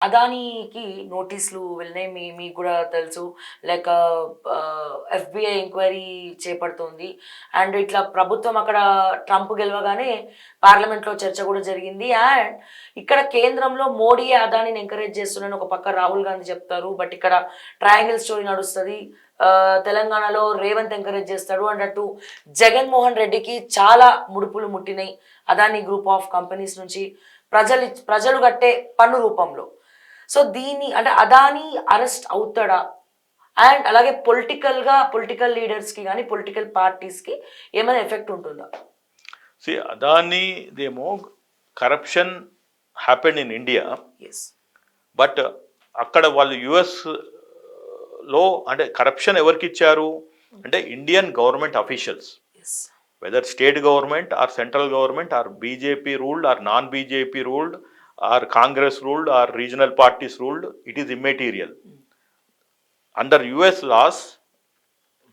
అదానీకి నోటీసులు వెళ్ళినాయి. మీకు గూడా తెలుసు. లైక్ ఎఫ్‌బీఐ ఎంక్వైరీ చేపడుతోంది. అండ్ ఇట్లా ప్రభుత్వం అక్కడ ట్రంప్ గెలవగానే పార్లమెంట్‌లో చర్చ గూడా జరిగింది. అండ్ ఇక్కడ కేంద్రంలో మోడీయే అదానీని ఎంకరేజ్ చేస్తున్నారని ఒక పక్క రాహుల్ గాంధీ చెప్తారు. బట్ ఇక్కడ ట్రయాంగిల్ స్టోరీ నడుస్తది. తెలంగాణలో రేవంత్ ఎంకరేజ్ చేస్తాడు. అండ్ అటు జగన్‌మోహన్ రెడ్డికి చాలా ముడుపులు ముట్టినాయి. అదానీ గ్రూప్ ఆఫ్ కంపెనీస్ నుంచి ప్రజలు కట్టే పన్ను రూపంలో. సో దీన్ని అంటే అదానీ అరెస్ట్ అవుతాడా? అండ్ అలాగే పొలిటికల్ లీడర్స్‌కి గాని, పొలిటికల్ పార్టీస్‌కి ఏమైనా ఎఫెక్ట్ ఉంటుందా? అదానీదేమో corruption happened in India. Yes. But అక్కడ వాళ్ళు యుఎస్లో అంటే కరప్షన్ ఎవరికి ఇచ్చారు అంటే Indian government officials, yes. Whether state government or central government or BJP ruled or non BJP ruled or Congress ruled or regional parties ruled, it is immaterial. Under US laws,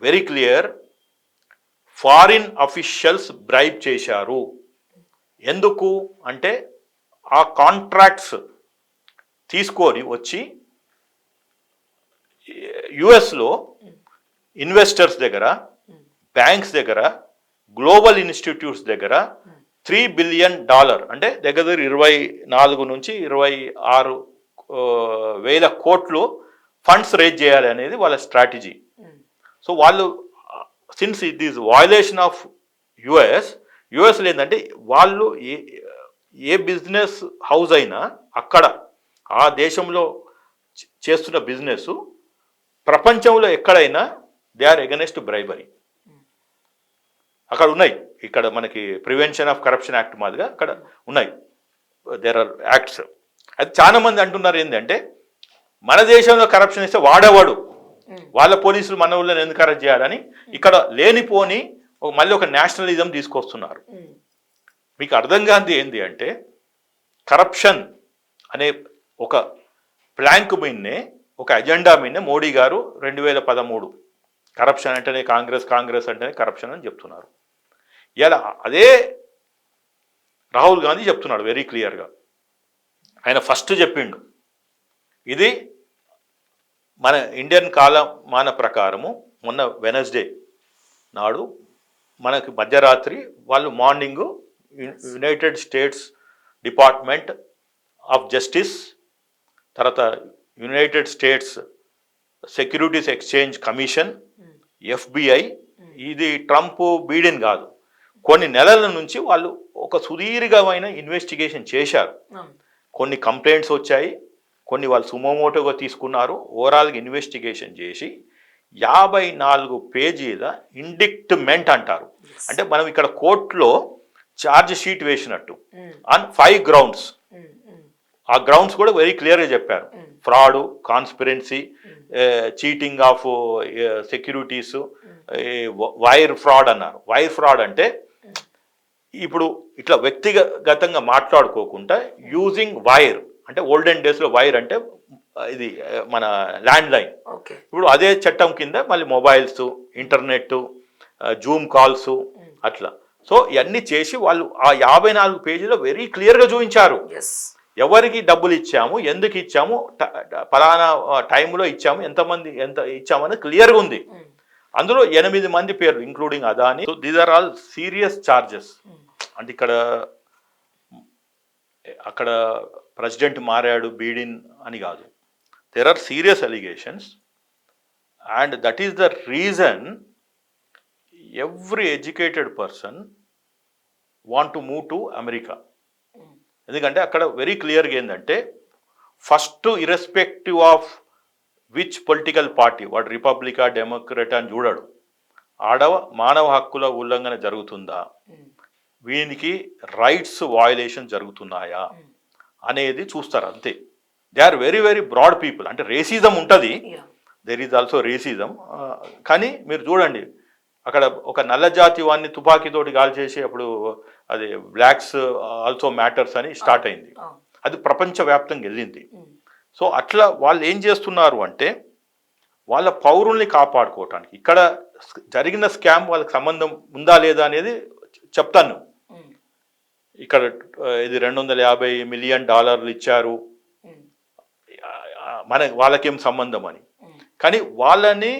very clear, foreign officials bribe చేశారు. ఎందుకు అంటే ఆ contracts తీసుకొని వచ్చి యుఎస్లో investors దగ్గర, banks దగ్గర, global institutes దగ్గర $3 బిలియన్ అంటే దగ్గర 24 నుంచి 26 వేల కోట్లు ఫండ్స్ రేజ్ చేయాలి అనేది వాళ్ళ స్ట్రాటజీ. సో వాళ్ళు since it is violation of యుఎస్లో ఏంటంటే వాళ్ళు ఏ బిజినెస్ హౌస్ అయినా అక్కడ ఆ దేశంలో చేస్తున్న బిజినెస్ ప్రపంచంలో ఎక్కడైనా దే ఆర్ ఎగనెస్ట్ బ్రైబరీ. అక్కడ ఉన్నాయి. ఇక్కడ మనకి ప్రివెన్షన్ ఆఫ్ కరప్షన్ యాక్ట్ మాదిరిగా అక్కడ ఉన్నాయి, దేర్ ఆర్ యాక్ట్స్. అది చాలా మంది అంటున్నారు ఏంటంటే మన దేశంలో కరప్షన్ ఇస్తే వాడేవాడు, వాళ్ళ పోలీసులు మన ఊళ్ళో ఎందుకు అరెస్ట్ చేయాలని ఇక్కడ లేనిపోని మళ్ళీ ఒక నేషనలిజం తీసుకొస్తున్నారు. మీకు అర్థం కాంది ఏంటి అంటే కరప్షన్ అనే ఒక ప్లాంక్ మీదనే, ఒక అజెండా మీదనే మోడీ గారు 2013 కరప్షన్ అంటేనే కాంగ్రెస్ అంటేనే కరప్షన్ అని చెప్తున్నారు. ఇలా అదే రాహుల్ గాంధీ చెప్తున్నాడు వెరీ క్లియర్గా. ఆయన ఫస్ట్ చెప్పిండు ఇది మన ఇండియన్ కాలమాన ప్రకారము మొన్న వెనస్డే నాడు మనకి మధ్యరాత్రి వాళ్ళు morning United States Department of Justice, తర్వాత United States Securities Exchange Commission, FBI, ఇది ట్రంప్ బీడెన్ కాదు, కొన్ని నెలల నుంచి వాళ్ళు ఒక సుదీర్ఘమైన ఇన్వెస్టిగేషన్ చేశారు. కొన్ని కంప్లైంట్స్ వచ్చాయి, కొన్ని వాళ్ళు సుమోమోటోగా తీసుకున్నారు. ఓవరాల్గా ఇన్వెస్టిగేషన్ చేసి 54 పేజీల ఇండిక్ట్మెంట్ అంటారు. అంటే మనం ఇక్కడ కోర్టులో ఛార్జ్ షీట్ వేసినట్టు ఆన్ 5 గ్రౌండ్స్. ఆ గ్రౌండ్స్ కూడా వెరీ క్లియర్గా చెప్పారు. Fraud, conspiracy, cheating of securities, wire fraud అన్నారు. వైర్ ఫ్రాడ్ అంటే ఇప్పుడు ఇట్లా వ్యక్తిగతంగా మాట్లాడుకోకుండా యూజింగ్ వైర్, అంటే ఓల్డెన్ డేస్లో వైర్ అంటే ఇది మన ల్యాండ్ లైన్. ఇప్పుడు అదే చట్టం కింద మళ్ళీ మొబైల్స్, ఇంటర్నెట్, జూమ్ కాల్స్ అట్లా. సో ఇవన్నీ చేసి వాళ్ళు ఆ 54 పేజీలో వెరీ క్లియర్గా చూపించారు ఎవరికి డబ్బులు ఇచ్చాము, ఎందుకు ఇచ్చాము, ఫలానా టైంలో ఇచ్చాము, ఎంతమంది ఎంత ఇచ్చామని క్లియర్గా ఉంది. అందులో 8 మంది పేర్లు including Adani. So these are all serious charges. అంటే అక్కడ ప్రెసిడెంట్ మారాడు బీడిన్ అని కాదు, there are serious allegations. And that is the reason every educated person want to move to America. ఎందుకంటే అక్కడ వెరీ క్లియర్గా ఏంటంటే first irrespective of which political party, వాడు రిపబ్లికా డెమోక్రట్ అని చూడడు, మానవ హక్కుల ఉల్లంఘన జరుగుతుందా, వీనికి రైట్స్ వయలేషన్ జరుగుతున్నాయా అనేది చూస్తారు అంతే. They are very very broad people. అంటే రేసిజం ఉంటుంది, దెర్ ఈజ్ ఆల్సో రేసిజం. కానీ మీరు చూడండి అక్కడ ఒక నల్ల జాతి వాడిని తుపాకీతోటి గాలి చేసి అప్పుడు అది బ్లాక్స్ ఆల్సో మ్యాటర్స్ అని స్టార్ట్ అయింది. అది ప్రపంచవ్యాప్తంగా వెళ్ళింది. సో అట్లా వాళ్ళు ఏం చేస్తున్నారు అంటే వాళ్ళ పౌరుల్ని కాపాడుకోవటానికి ఇక్కడ జరిగిన స్కామ్ వాళ్ళకి సంబంధం ఉందా లేదా అనేది చెప్తాను. ఇక్కడ ఇది $250 మిలియన్ ఇచ్చారు, వాళ్ళకేం సంబంధం అని. కానీ వాళ్ళని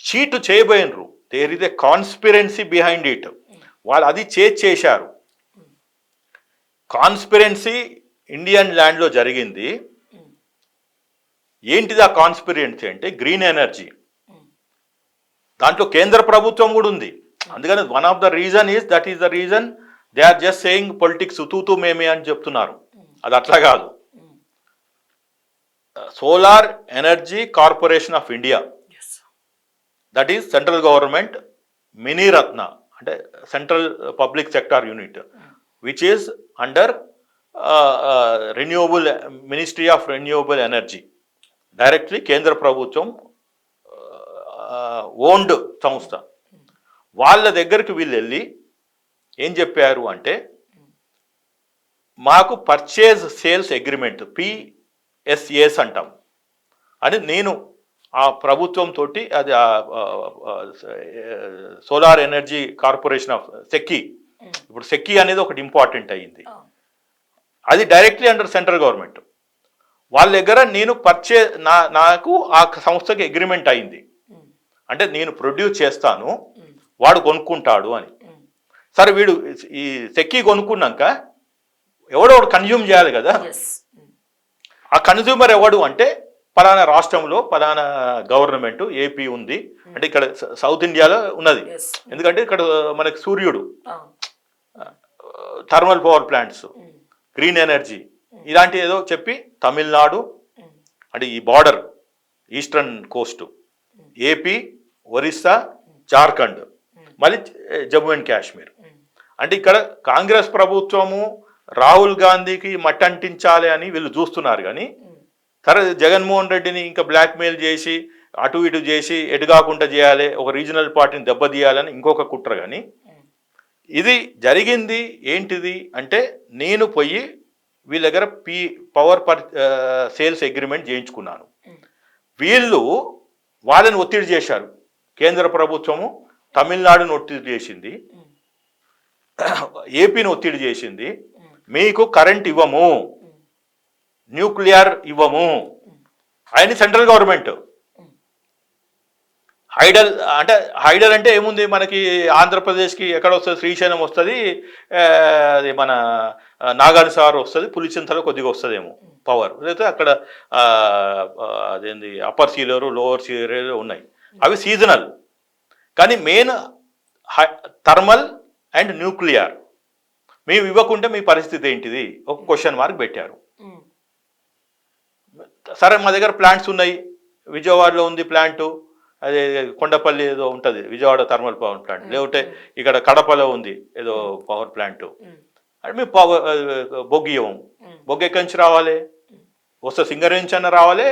చీటు చేయబోయినరు. There is a conspiracy behind it. వాళ్ళు అది చేశారు. కాన్స్పిరెన్సీ ఇండియన్ ల్యాండ్లో జరిగింది. ఏంటిది ఆ కాన్స్పిరెన్సీ అంటే గ్రీన్ ఎనర్జీ. దాంట్లో కేంద్ర ప్రభుత్వం కూడా ఉంది. అందుకని one of the reason is that is the reason they are just saying politics తూతూ మేమే అని చెప్తున్నారు. అది అట్లా కాదు. Solar energy corporation of India, that is central government mini Ratna అంటే central public sector unit which is under renewable ministry of renewable energy, directly కేంద్ర ప్రభుత్వం ఓన్డ్ సంస్థ. వాళ్ళ దగ్గరికి వీళ్ళు వెళ్ళి ఏం చెప్పారు అంటే మాకు పర్చేజ్ సేల్స్ అగ్రిమెంట్ పిఎస్ఏస్ అంటాం అని నేను ఆ ప్రభుత్వంతో అది సోలార్ ఎనర్జీ కార్పొరేషన్ ఆఫ్ సెక్కి, ఇప్పుడు సెక్కి అనేది ఒకటి ఇంపార్టెంట్ అయ్యింది, అది డైరెక్ట్లీ అండర్ సెంట్రల్ గవర్నమెంట్. వాళ్ళ దగ్గర నేను నాకు ఆ సంస్థకి అగ్రిమెంట్ అయింది. అంటే నేను ప్రొడ్యూస్ చేస్తాను, వాడు కొనుక్కుంటాడు అని. సరే వీడు ఈ సెక్కి కొనుక్కున్నాక ఎవడో కన్జ్యూమ్ చేయాలి కదా. ఆ కన్జ్యూమర్ ఎవడు అంటే పలానా రాష్ట్రంలో పలానా గవర్నమెంట్ ఏపీ ఉంది అంటే ఇక్కడ సౌత్ ఇండియాలో ఉన్నది. ఎందుకంటే ఇక్కడ మనకి సూర్యుడు, thermal power plants, green energy ఇలాంటి ఏదో చెప్పి తమిళనాడు అంటే ఈ border eastern Coast, AP, Orissa, Jharkhand, మళ్ళీ జమ్మూ అండ్ కాశ్మీర్. అంటే ఇక్కడ కాంగ్రెస్ ప్రభుత్వము రాహుల్ గాంధీకి మట్టంటించాలి అని వీళ్ళు చూస్తున్నారు. కానీ సరే జగన్మోహన్ రెడ్డిని ఇంకా బ్లాక్మెయిల్ చేసి అటు ఇటు చేసి ఎటు కాకుండా చేయాలి, ఒక రీజనల్ పార్టీని దెబ్బతీయాలని ఇంకొక కుట్ర. కానీ ఇది జరిగింది ఏంటిది అంటే నేను పోయి వీళ్ళ దగ్గర పవర్ సేల్స్ అగ్రిమెంట్ చేయించుకున్నాను. వీళ్ళు వాళ్ళని ఒత్తిడి చేశారు. కేంద్ర ప్రభుత్వము తమిళనాడును ఒత్తిడి చేసింది, ఏపీని ఒత్తిడి చేసింది, మీకు కరెంట్ ఇవ్వము, న్యూక్లియర్ ఇవ్వము ఆయన సెంట్రల్ గవర్నమెంట్. హైడల్ అంటే ఏముంది మనకి ఆంధ్రప్రదేశ్కి ఎక్కడ వస్తుంది, శ్రీశైలం వస్తుంది, అది మన నాగార్జునసాగర్ వస్తుంది, పులిచింతలో కొద్దిగా వస్తుందేమో పవర్, లేకపోతే అక్కడ అదేంది అప్పర్ సీలేరు లోవర్ సీలేరు ఉన్నాయి, అవి సీజనల్. కానీ మెయిన్ థర్మల్ అండ్ న్యూక్లియర్ మేము ఇవ్వకుంటే మీ పరిస్థితి ఏంటిది ఒక క్వశ్చన్ మార్క్ పెట్టారు. సరే మా దగ్గర ప్లాంట్స్ ఉన్నాయి, విజయవాడలో ఉంది ప్లాంటు, అదే కొండపల్లి ఏదో ఉంటుంది విజయవాడ థర్మల్ పవర్ ప్లాంట్, లేకపోతే ఇక్కడ కడపలో ఉంది ఏదో పవర్ ప్లాంటు, అంటే మేము బొగ్గు ఇవ్వము. బొగ్గు ఎక్కడి నుంచి రావాలి, వస్తే సింగర్ నుంచి అన్న రావాలి,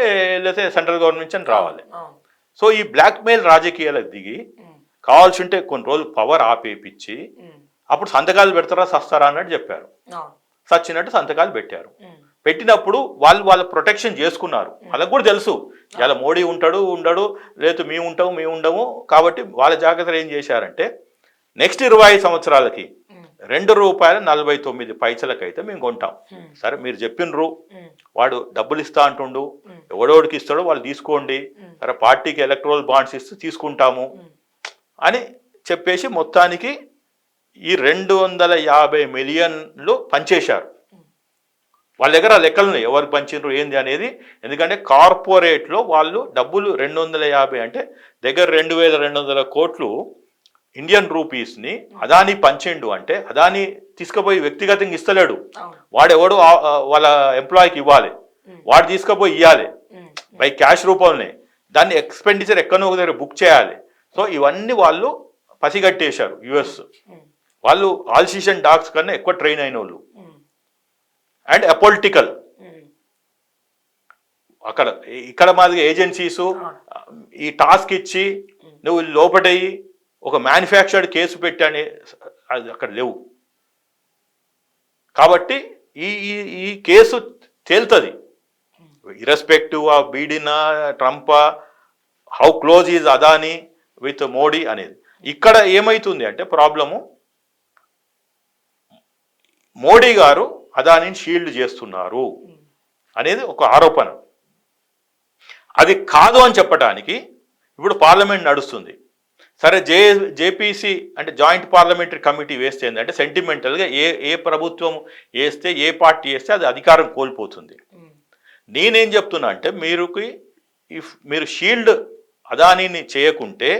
లేకపోతే సెంట్రల్ గవర్నమెంట్ నుంచి అని రావాలి. సో ఈ బ్లాక్మెయిల్ రాజకీయాలకు దిగి కావాల్సి ఉంటే కొన్ని రోజులు పవర్ ఆపేపించి అప్పుడు సంతకాలు పెడతారా సస్తారా అన్నట్టు చెప్పారు. సచ్చినట్టు సంతకాలు పెట్టారు. పెట్టినప్పుడు వాళ్ళ ప్రొటెక్షన్ చేసుకున్నారు. వాళ్ళకు కూడా తెలుసు ఇలా మోడీ ఉండడు, లేదు మేము ఉండము. కాబట్టి వాళ్ళ జాగ్రత్తలు ఏం చేశారంటే నెక్స్ట్ 25 సంవత్సరాలకి ₹2.49 అయితే మేము కొంటాం. సరే మీరు చెప్పినరు, వాడు డబ్బులు ఇస్తా అంటుండు, ఎవడోడికి ఇస్తాడో వాళ్ళు తీసుకోండి, సరే పార్టీకి ఎలక్ట్రల్ బాండ్స్ ఇస్తూ తీసుకుంటాము అని చెప్పేసి మొత్తానికి ఈ 250 మిలియన్లు పంచేశారు. వాళ్ళ దగ్గర లెక్కలు ఉన్నాయి ఎవరు పంచినారు ఏంది అనేది. ఎందుకంటే కార్పొరేట్లో వాళ్ళు డబ్బులు 250 అంటే దగ్గర 2200 కోట్లు ఇండియన్ రూపీస్ని అదాని పంచిండు అంటే అదాని తీసుకుపోయి వ్యక్తిగతంగా ఇస్తలేడు, వాడెవడు వాళ్ళ ఎంప్లాయీకి ఇవ్వాలి, వాడు తీసుకుపోయి ఇవ్వాలి బై క్యాష్ రూపంలోనే. దాన్ని ఎక్స్పెండిచర్ ఎక్కడో ఒక దగ్గర బుక్ చేయాలి. సో ఇవన్నీ వాళ్ళు పసిగట్టేశారు. యుఎస్ వాళ్ళు ఆల్సిషన్ డాగ్స్ కన్నా ఎక్కువ ట్రైన్ అయిన వాళ్ళు అండ్ అపొలిటికల్. ఇక్కడ మాదిగా ఏజెన్సీసు ఈ టాస్క్ ఇచ్చి నువ్వు లోపటయ్యి ఒక మ్యానుఫ్యాక్చర్డ్ కేసు పెట్టని అది అక్కడ లేవు. కాబట్టి ఈ కేసు తేలుతుంది ఇర్రెస్పెక్టివ్ ఆఫ్ బీడినా ట్రంపా, how close is Adani with Modi అనేది. ఇక్కడ ఏమైతుంది అంటే ప్రాబ్లము, మోడీ గారు అదానిని షీల్డ్ చేస్తున్నారు అనేది ఒక ఆరోపణ. అది కాదు అని చెప్పడానికి ఇప్పుడు పార్లమెంట్ నడుస్తుంది. సరే, జేపీసీ అంటే జాయింట్ పార్లమెంటరీ కమిటీ వేస్తే ఏంటంటే సెంటిమెంటల్గా ఏ ప్రభుత్వం వేస్తే, ఏ పార్టీ వేస్తే అది అధికారం కోల్పోతుంది. నేనేం చెప్తున్నా అంటే మీరు షీల్డ్ అదానీని చేయకుంటే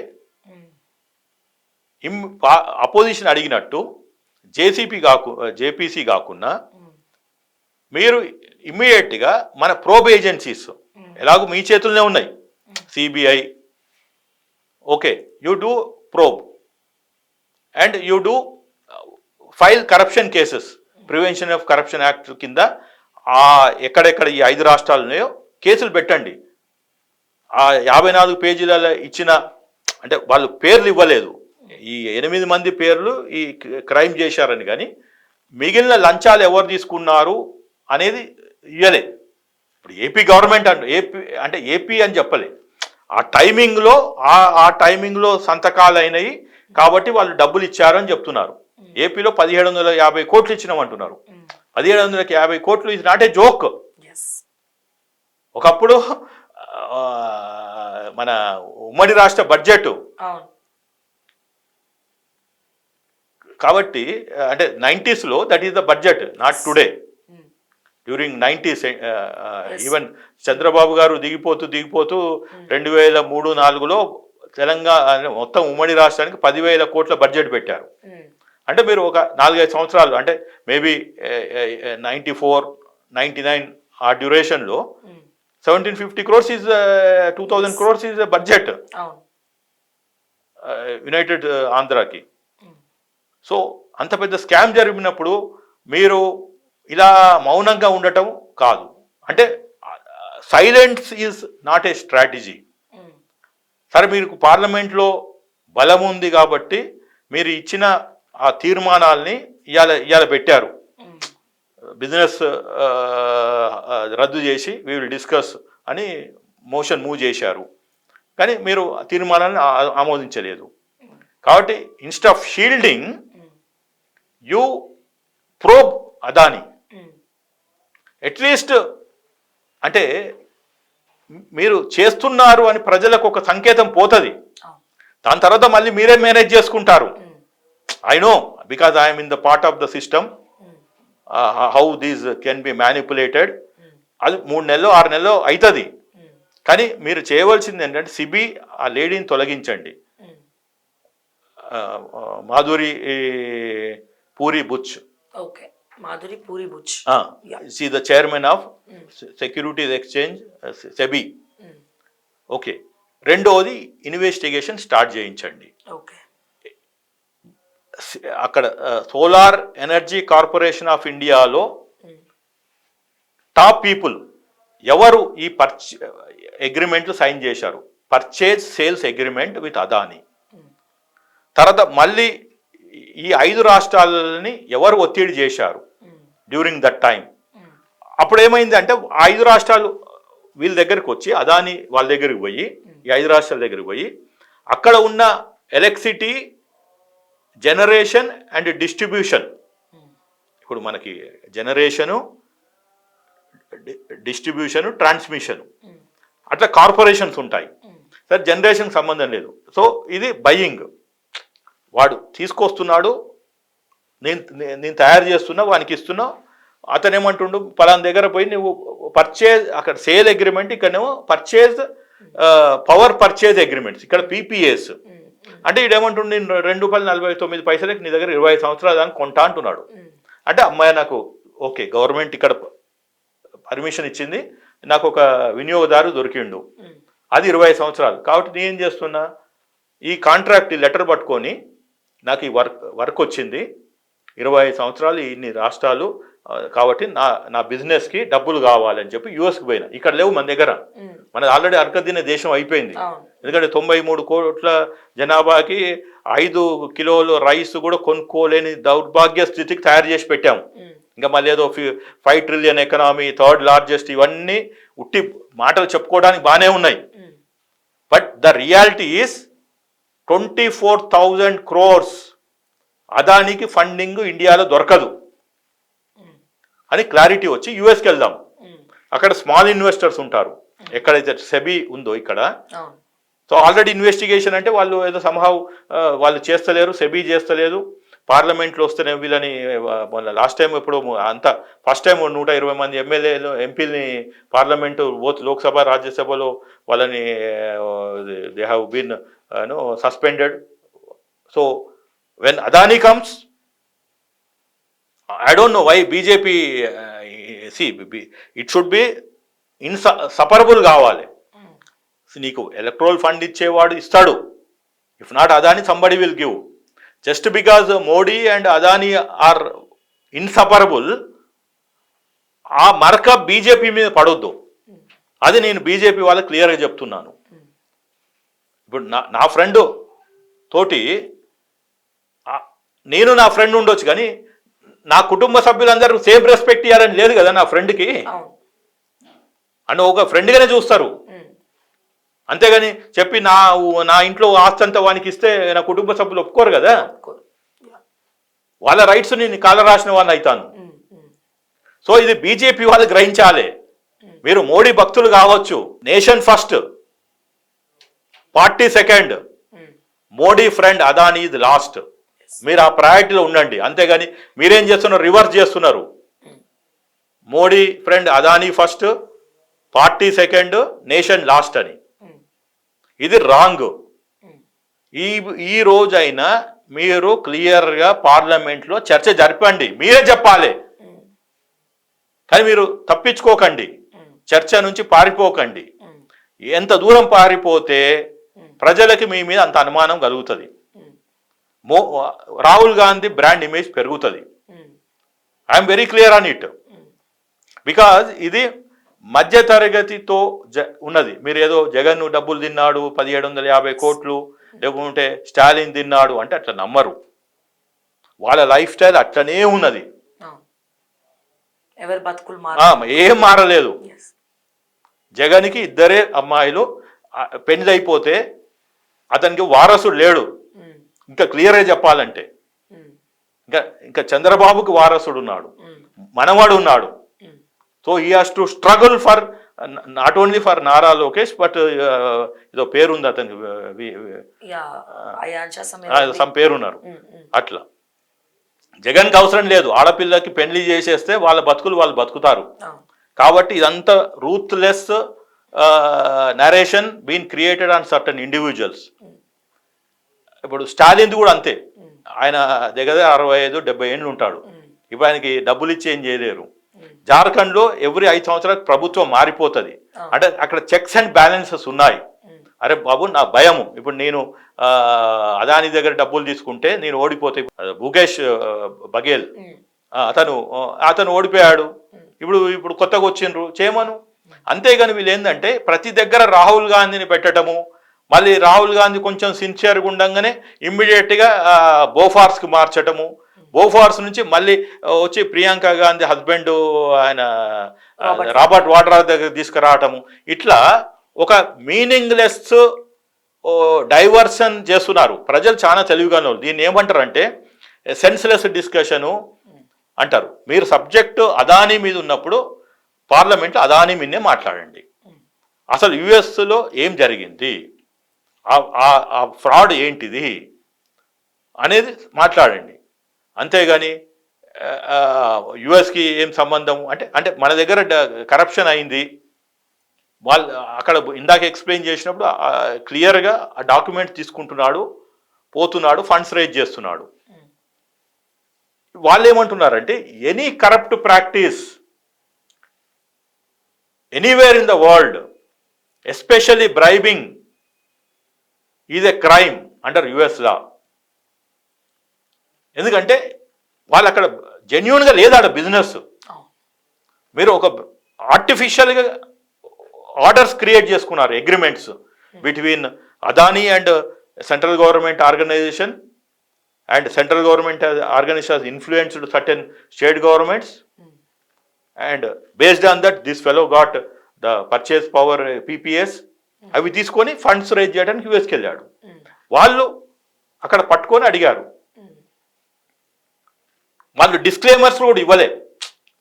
అపోజిషన్ అడిగినట్టు జేపీసీ కాకుండా మీరు ఇమ్మీడియట్గా మన ప్రోబ్ ఏజెన్సీస్ ఎలాగో మీ చేతుల్లోనే ఉన్నాయి, CBI, okay, you do probe and you do file corruption cases, prevention of corruption act కింద ఎక్కడెక్కడ ఈ 5 రాష్ట్రాలు ఉన్నాయో కేసులు పెట్టండి. ఆ 54 పేజీలలో ఇచ్చిన, అంటే వాళ్ళు పేర్లు ఇవ్వలేదు, ఈ 8 మంది పేర్లు ఈ క్రైమ్ చేశారని, కానీ మిగిలిన లంచాలు ఎవరు తీసుకున్నారు అనేది ఇవ్వలే. ఇప్పుడు ఏపీ గవర్నమెంట్ ఏపీ అని చెప్పలే, ఆ టైమింగ్లో సంతకాలు అయినాయి కాబట్టి వాళ్ళు డబ్బులు ఇచ్చారని చెప్తున్నారు. ఏపీలో 1750 కోట్లు ఇచ్చినామంటున్నారు. 1750 కోట్లు ఇస్ నాట్ ఏ జోక్. ఒకప్పుడు మన ఉమ్మడి రాష్ట్ర బడ్జెట్ కాబట్టి, అంటే 90s that is the budget, not today. During 90s even Chandrababu గారు దిగిపోతూ 2003-04లో తెలంగాణ మొత్తం ఉమ్మడి రాష్ట్రానికి 10,000 కోట్ల బడ్జెట్ పెట్టారు. అంటే మీరు ఒక 4-5 సంవత్సరాలు, అంటే మేబీ 94-99 ఆ డ్యూరేషన్లో 1750 crores is 2000 crores is budget United ఆంధ్రాకి. సో అంత పెద్ద స్కామ్ జరిగినప్పుడు మీరు ఇలా మౌనంగా ఉండటం కాదు. అంటే silence is not a strategy. సరే, మీకు పార్లమెంట్లో బలం ఉంది కాబట్టి మీరు ఇచ్చిన ఆ తీర్మానాల్ని ఇవాళ పెట్టారు, బిజినెస్ రద్దు చేసి వీ విల్ డిస్కస్ అని మోషన్ మూవ్ చేశారు, కానీ మీరు తీర్మానాన్ని ఆమోదించలేదు. కాబట్టి instead of shielding you probe Adani. At least అంటే మీరు చేస్తున్నారు అని ప్రజలకు ఒక సంకేతం పోతుంది. దాని తర్వాత మళ్ళీ మీరే మేనేజ్ చేసుకుంటారు. I know, because I'm in the part of the system, how these can be manipulated. అది 3 నెలలు 6 నెలలు అవుతుంది. కానీ మీరు చేయవలసింది ఏంటంటే సిబి ఆ లేడీని తొలగించండి, Madhuri Puri Buch. Madhuri Puri Butch. She is the chairman of Securities Exchange, SEBI. Okay, రెండోది ఇన్వెస్టిగేషన్ స్టార్ట్ చేయించండి. అక్కడ సోలార్ ఎనర్జీ కార్పొరేషన్ ఆఫ్ ఇండియాలో టాప్ పీపుల్ ఎవరు ఈ అగ్రిమెంట్లు సైన్ చేశారు, purchase sales agreement with Adani. తర్వాత మళ్ళీ ఈ 5 రాష్ట్రాలని ఎవరు ఒత్తిడి చేశారు డ్యూరింగ్ దట్ టైం. అప్పుడు ఏమైంది అంటే 5 రాష్ట్రాలు వీళ్ళ దగ్గరికి వచ్చి, అదానీ వాళ్ళ దగ్గరికి పోయి, ఈ 5 రాష్ట్రాల దగ్గరికి పోయి అక్కడ ఉన్న ఎలక్ట్రిసిటీ జనరేషన్ అండ్ డిస్ట్రిబ్యూషన్, ఇప్పుడు మనకి జనరేషను, డిస్ట్రిబ్యూషను, ట్రాన్స్మిషను అట్లా కార్పొరేషన్స్ ఉంటాయి. సరే, జనరేషన్కి సంబంధం లేదు. సో ఇది బయ్యింగ్, వాడు తీసుకొస్తున్నాడు, నేను తయారు చేస్తున్నా, వానికి ఇస్తున్నా. అతను ఏమంటుండు, పలానా దగ్గర పోయి నువ్వు పర్చేజ్, అక్కడ సేల్ అగ్రిమెంట్, ఇక్కడనేమో పర్చేజ్ పవర్ పర్చేజ్ అగ్రిమెంట్స్, ఇక్కడ పీపీఎస్. అంటే ఇదేమంటుండు, నేను ₹2.49 నీ దగ్గర 25 సంవత్సరాల దాకా కొంటా అంటున్నాడు. అంటే అమ్మాయి నాకు ఓకే, గవర్నమెంట్ ఇక్కడ పర్మిషన్ ఇచ్చింది, నాకు ఒక వినియోగదారు దొరికిండు, అది 25 సంవత్సరాలు. కాబట్టి నేను ఏం చేస్తున్నా, ఈ కాంట్రాక్ట్ లెటర్ పట్టుకొని నాకు ఈ వర్క్ వచ్చింది, 25 సంవత్సరాలు ఇన్ని రాష్ట్రాలు కాబట్టి నా బిజినెస్కి డబ్బులు కావాలని చెప్పి యూఎస్కి పోయినా. ఇక్కడ లేవు మన దగ్గర, మనది ఆల్రెడీ అరకదిన దేశం అయిపోయింది. ఎందుకంటే 93 కోట్ల జనాభాకి 5 కిలోలు రైస్ కూడా కొనుక్కోలేని దౌర్భాగ్య స్థితికి తయారు చేసి పెట్టాము. ఇంకా మళ్ళీ ఏదో 5 ట్రిలియన్ ఎకనామీ, 3rd లార్జెస్ట్, ఇవన్నీ ఉట్టి మాటలు చెప్పుకోవడానికి బాగానే ఉన్నాయి. But the reality is 24,000 crores అదానికి ఫండింగ్ ఇండియాలో దొరకదు అని క్లారిటీ వచ్చి యుఎస్కి వెళ్దాం. అక్కడ స్మాల్ ఇన్వెస్టర్స్ ఉంటారు, ఎక్కడైతే సెబీ ఉందో ఇక్కడ. అవును. సో ఆల్రెడీ ఇన్వెస్టిగేషన్ అంటే వాళ్ళు ఏదో సంహౌ వాళ్ళు చేస్తలేరు, సెబీ చేస్తలేదు, పార్లమెంట్లో వస్తేనే వీళ్ళని మొన్న లాస్ట్ టైం ఎప్పుడు అంతా ఫస్ట్ టైం 120 మంది ఎమ్మెల్యేలు ఎంపీలని పార్లమెంటు బోత్ లోక్సభ రాజ్యసభలో వాళ్ళని they have been suspended. So when Adani comes, I don't know why BJP, see, it should be inseparable కావాలి. నీకు ఎలక్ట్రల్ ఫండ్ ఇచ్చేవాడు ఇస్తాడు, if not Adani somebody will give. Just because Modi and Adani are inseparable, ఆ మరక BJP మీద పడొద్దు. అది నేను బీజేపీ వాళ్ళకి క్లియర్గా చెప్తున్నాను. ఇప్పుడు నా ఫ్రెండ్ తోటి నేను నా ఫ్రెండ్ ఉండొచ్చు కానీ నా కుటుంబ సభ్యులందరూ సేమ్ రెస్పెక్ట్ ఇవ్వాలని లేదు కదా నా ఫ్రెండ్కి. అని ఒక ఫ్రెండ్గానే చూస్తారు, అంతేగాని చెప్పి నా ఇంట్లో ఆస్తి అంతా వానికి ఇస్తే నా కుటుంబ సభ్యులు ఒప్పుకోరు కదా. వాళ్ళ రైట్స్ నేను కాల రాసిన వాళ్ళని అవుతాను. సో ఇది బీజేపీ వాళ్ళు గ్రహించాలి. మీరు మోడీ భక్తులు కావచ్చు, nation first, party second, Modi friend, Adani ఇది లాస్ట్. మీరు ఆ ప్రయారిటీలో ఉండండి. అంతేగాని మీరేం చేస్తున్నారు, రివర్స్ చేస్తున్నారు. Modi friend Adani first, party second, nation last అని. ఇది రాంగ్. ఈ రోజైనా మీరు క్లియర్గా పార్లమెంట్లో చర్చ జరపండి, మీరే చెప్పాలి. కానీ మీరు తప్పించుకోకండి, చర్చ నుంచి పారిపోకండి. ఎంత దూరం పారిపోతే ప్రజలకి మీ మీద అంత అనుమానం కలుగుతుంది. రాహుల్ గాంధీ బ్రాండ్ ఇమేజ్ పెరుగుతుంది. I'm very clear on it. Because ఇది మధ్యతరగతితో ఉన్నది. మీరు ఏదో జగన్ డబ్బులు తిన్నాడు 1750 కోట్లు, లేకుంటే స్టాలిన్ తిన్నాడు అంటే అట్లా నమ్మరు. వాళ్ళ లైఫ్ స్టైల్ అట్లనే ఉన్నది, ఏం మారలేదు. జగన్కి ఇద్దరే అమ్మాయిలు, పెళ్లి అయిపోతే అతనికి వారసుడు లేడు. ఇంకా క్లియర్గా చెప్పాలంటే ఇంకా చంద్రబాబుకి వారసుడు ఉన్నాడు, మనవాడు ఉన్నాడు. So he has to struggle for not only for Nara Lokesh, but ఏదో పేరుంది అతనికి, సమ్ పేరున్నారు. అట్లా జగన్కి అవసరం లేదు. ఆడపిల్లకి పెళ్లి చేసేస్తే వాళ్ళ బతుకులు వాళ్ళు బతుకుతారు. కాబట్టి ఇదంతా ruthless narration been created on certain individuals. ఇప్పుడు స్టాలిన్ది కూడా అంతే. ఆయన దగ్గర 65-70 ఏళ్ళు ఉంటాడు. ఇప్పుడు ఆయనకి డబ్బులు ఇచ్చి ఏం చేయలేరు. జార్ఖండ్లో ఎవ్రీ 5 సంవత్సరాలకు ప్రభుత్వం మారిపోతుంది. అంటే అక్కడ చెక్స్ అండ్ బ్యాలెన్సెస్ ఉన్నాయి. అరే బాబు, నా భయము, ఇప్పుడు నేను అదాని దగ్గర డబ్బులు తీసుకుంటే నేను ఓడిపోతే, భూకేష్ బఘేల్ అతను ఓడిపోయాడు. ఇప్పుడు కొత్తగా వచ్చిండ్రు చేయమను. అంతేగాని వీళ్ళు ఏంటంటే ప్రతి దగ్గర రాహుల్ గాంధీని పెట్టడము, మళ్ళీ రాహుల్ గాంధీ కొంచెం సిన్సియర్గా ఉండగానే ఇమ్మీడియట్గా బోఫార్స్కి మార్చటము, బోఫార్స్ నుంచి మళ్ళీ వచ్చి ప్రియాంక గాంధీ హస్బెండ్ ఆయన రాబర్ట్ వాడ్రా దగ్గర తీసుకురావటము. ఇట్లా ఒక మీనింగ్లెస్ డైవర్షన్ చేస్తున్నారు. ప్రజలు చాలా తెలివిగానే దీన్ని ఏమంటారంటే సెన్స్లెస్ డిస్కషను అంటారు. మీరు సబ్జెక్టు అదానీ మీద ఉన్నప్పుడు పార్లమెంట్లో అదానీ మీదే మాట్లాడండి. అసలు యుఎస్లో ఏం జరిగింది, ఆ ఫ్రాడ్ ఏంటిది అనేది మాట్లాడండి. అంతేగాని యుఎస్కి ఏం సంబంధం అంటే మన దగ్గర కరప్షన్ అయింది, వాళ్ళు అక్కడ ఇందాక ఎక్స్ప్లెయిన్ చేసినప్పుడు క్లియర్గా ఆ డాక్యుమెంట్ తీసుకుంటున్నాడు, పోతున్నాడు, ఫండ్స్ రేజ్ చేస్తున్నాడు. వాళ్ళు ఏమంటున్నారంటే any corrupt practice anywhere in the world, especially bribing, is a crime under US law. ఎందుకంటే వాళ్ళు అక్కడ జెన్యూన్గా లేదా బిజినెస్. మీరు ఒక ఆర్టిఫిషియల్గా ఆర్డర్స్ క్రియేట్ చేసుకున్నారు, agreements between Adani and central government organization, and central government organization influenced certain state governments, and based on that this fellow got the purchase power PPAs. అవి తీసుకొని ఫండ్స్ రేజ్ చేయడానికి యూఎస్కి వెళ్ళాడు. వాళ్ళు అక్కడ పట్టుకొని అడిగారు, వాళ్ళు డిస్క్లైమర్స్ కూడా ఇవ్వలే,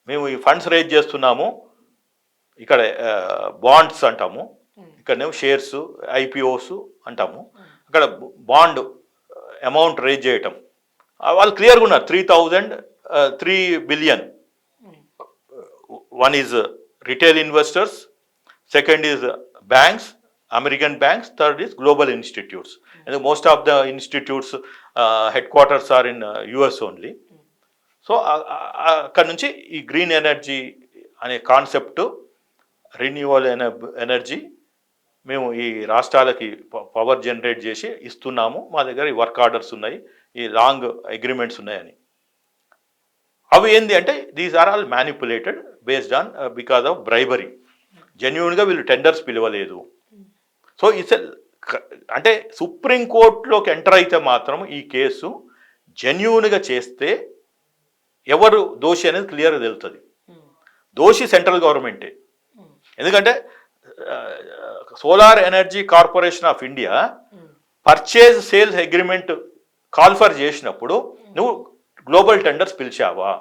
మేము ఈ ఫండ్స్ రేజ్ చేస్తున్నాము, ఇక్కడ బాండ్స్ అంటాము, ఇక్కడనేమో షేర్స్ ఐపీఓస్ అంటాము. అక్కడ బాండ్ అమౌంట్ రేజ్ చేయటం, వాళ్ళు క్లియర్గా ఉన్నారు 3 బిలియన్. One is retail investors, second is banks, American banks, third is global institutes. And most of the institutes headquarters are in US only. So అక్కడ నుంచి ఈ గ్రీన్ ఎనర్జీ అనే కాన్సెప్ట్, రిన్యూవల్ ఎనర్జీ మేము ఈ రాష్ట్రాలకి పవర్ జనరేట్ చేసి ఇస్తున్నాము, మా దగ్గర ఈ వర్క్ ఆర్డర్స్ ఉన్నాయి, ఈ లాంగ్ అగ్రిమెంట్స్ ఉన్నాయని. అవి ఏంది అంటే these are all manipulated based on because of bribery. జెన్యున్గా వీళ్ళు టెండర్స్ పిలవలేదు. సో ఇట్స్ అంటే సుప్రీంకోర్టులోకి ఎంటర్ అయితే మాత్రం ఈ కేసు జెన్యున్గా చేస్తే ఎవరు దోషి అనేది క్లియర్గా తెలుస్తుంది. దోషి సెంట్రల్ గవర్నమెంటే. ఎందుకంటే solar energy corporation of India purchase sales agreement call for చేసినప్పుడు నువ్వు గ్లోబల్ టెండర్స్ పిలిచావా